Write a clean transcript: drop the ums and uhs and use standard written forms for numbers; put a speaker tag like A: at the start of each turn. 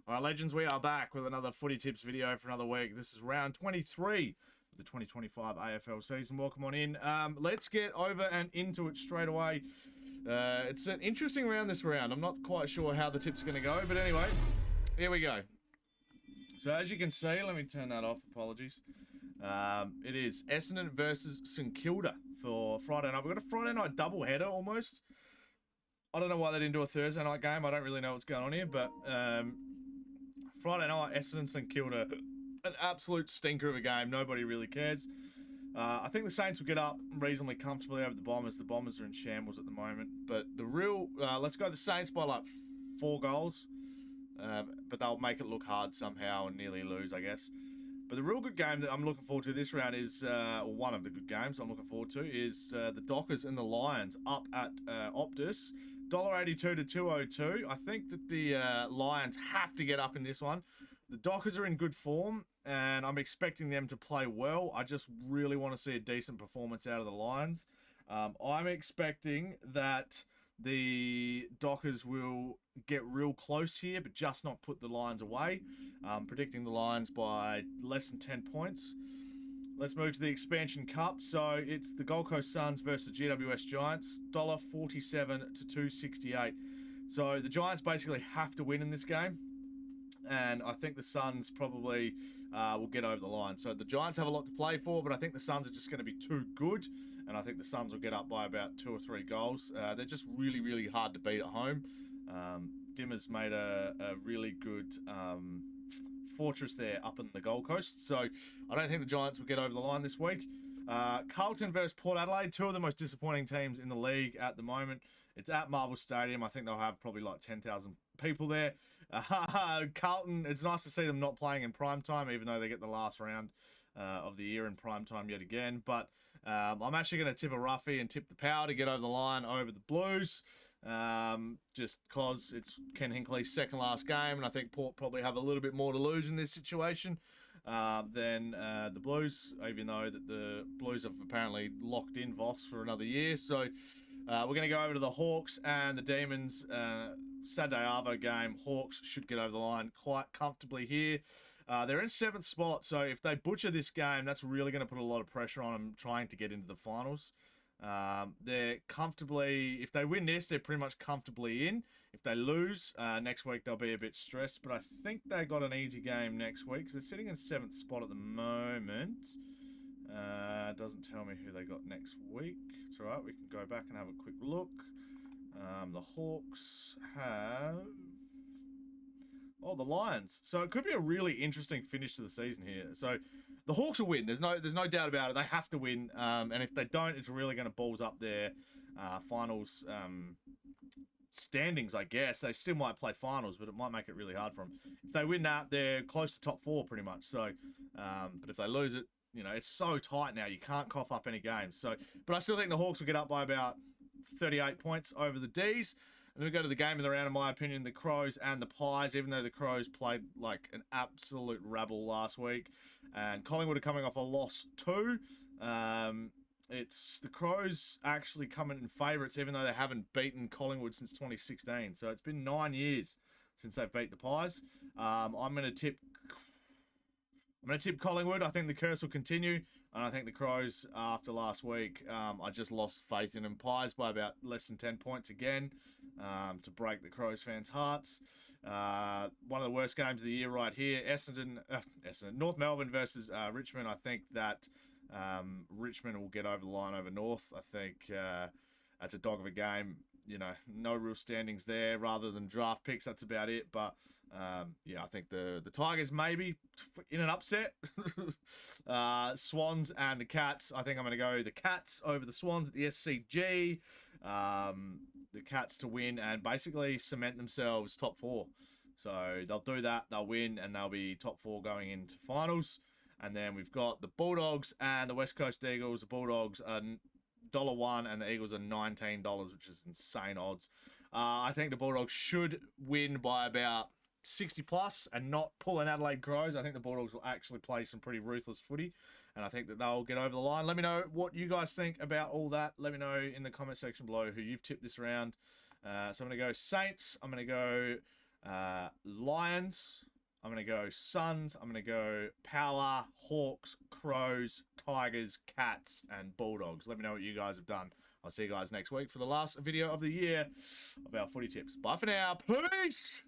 A: All right, legends, we are back with another footy tips video for another week. This is round 23 of the 2025 AFL season. Welcome on in. Let's get over and into it straight away. It's an interesting round this round. I'm not quite sure how the tips are going to go, but anyway, here we go. So as you can see, let me turn that off, apologies. It is Essendon versus St Kilda for Friday night. We've got a Friday night doubleheader almost. I don't know why they didn't do a Thursday night game. I don't really know what's going on here, but Friday night, Essendon St Kilda, an absolute stinker of a game. Nobody really cares. I think the Saints will get up reasonably comfortably over the Bombers. The Bombers are in shambles at the moment. But the real, let's go the Saints by like 4 goals. But they'll make it look hard somehow and nearly lose, I guess. But the real good game that I'm looking forward to this round is, one of the good games I'm looking forward to is the Dockers and the Lions up at Optus. $1.82 to $2.02. I think that the Lions have to get up in this one. The Dockers are in good form, and I'm expecting them to play well. I just really want to see a decent performance out of the Lions. I'm expecting that the Dockers will get real close here, but just not put the Lions away. Predicting the Lions by less than 10 points. Let's move to the Expansion Cup. So it's the Gold Coast Suns versus the GWS Giants. $1.47 to $2.68. So the Giants basically have to win in this game. And I think the Suns probably will get over the line. So the Giants have a lot to play for, but I think the Suns are just going to be too good. And I think the Suns will get up by about 2 or 3 goals. They're just really, really hard to beat at home. Dimmer's made a really good fortress there up in the Gold Coast. So I don't think the Giants will get over the line this week. Carlton versus Port Adelaide, 2 of the most disappointing teams in the league at the moment. It's at Marvel Stadium. I think they'll have probably like 10,000 people there. Carlton, it's nice to see them not playing in prime time, even though they get the last round of the year in prime time yet again. But I'm actually going to tip a roughie and tip the Power to get over the line over the Blues. Just because it's Ken Hinckley's second last game, and I think Port probably have a little bit more to lose in this situation than the Blues, even though that the Blues have apparently locked in Voss for another year. So we're going to go over to the Hawks and the Demons. Saturday Arvo game. Hawks should get over the line quite comfortably here. They're in 7th spot, so if they butcher this game, that's really going to put a lot of pressure on them trying to get into the finals. They're comfortably, if they win this, they're pretty much comfortably in. If they lose, next week they'll be a bit stressed, but I think they got an easy game next week because they're sitting in 7th spot at the moment. Doesn't tell me who they got next week. It's all right, we can go back and have a quick look. The Hawks have... Oh, the Lions. So it could be a really interesting finish to the season here. So the Hawks will win. There's no doubt about it. They have to win. And if they don't, it's really going to balls up their finals standings, I guess. They still might play finals, but it might make it really hard for them. If they win that, they're close to top 4 pretty much. So, but if they lose it, you know, it's so tight now. You can't cough up any games. So, but I still think the Hawks will get up by about 38 points over the D's. And then we go to the game of the round, in my opinion, the Crows and the Pies, even though the Crows played like an absolute rabble last week. And Collingwood are coming off a loss too. It's the Crows actually coming in favourites, even though they haven't beaten Collingwood since 2016. So it's been 9 years since they've beat the Pies. I'm going to tip Collingwood. I think the curse will continue. And I think the Crows, after last week, I just lost faith in them. Pies by about less than 10 points again to break the Crows fans' hearts. One of the worst games of the year right here. Essendon, North Melbourne versus Richmond. I think that Richmond will get over the line over North. I think that's a dog of a game. You know, no real standings there rather than draft picks. That's about it. But, yeah, I think the Tigers maybe in an upset. Swans and the Cats. I think I'm going to go the Cats over the Swans at the SCG. The Cats to win and basically cement themselves top 4. So they'll do that. They'll win and they'll be top 4 going into finals. And then we've got the Bulldogs and the West Coast Eagles. The Bulldogs are $1 and the Eagles are $19, which is insane odds. I think the Bulldogs should win by about 60 plus and not pull an Adelaide Crows. I think the Bulldogs will actually play some pretty ruthless footy, and I think that they'll get over the line. Let me know what you guys think about all that. Let me know in the comment section below who you've tipped this round. So I'm going to go Saints. I'm going to go Lions. I'm going to go Suns. I'm going to go Power, Hawks, Crows, Tigers, Cats, and Bulldogs. Let me know what you guys have done. I'll see you guys next week for the last video of the year of our footy tips. Bye for now. Peace!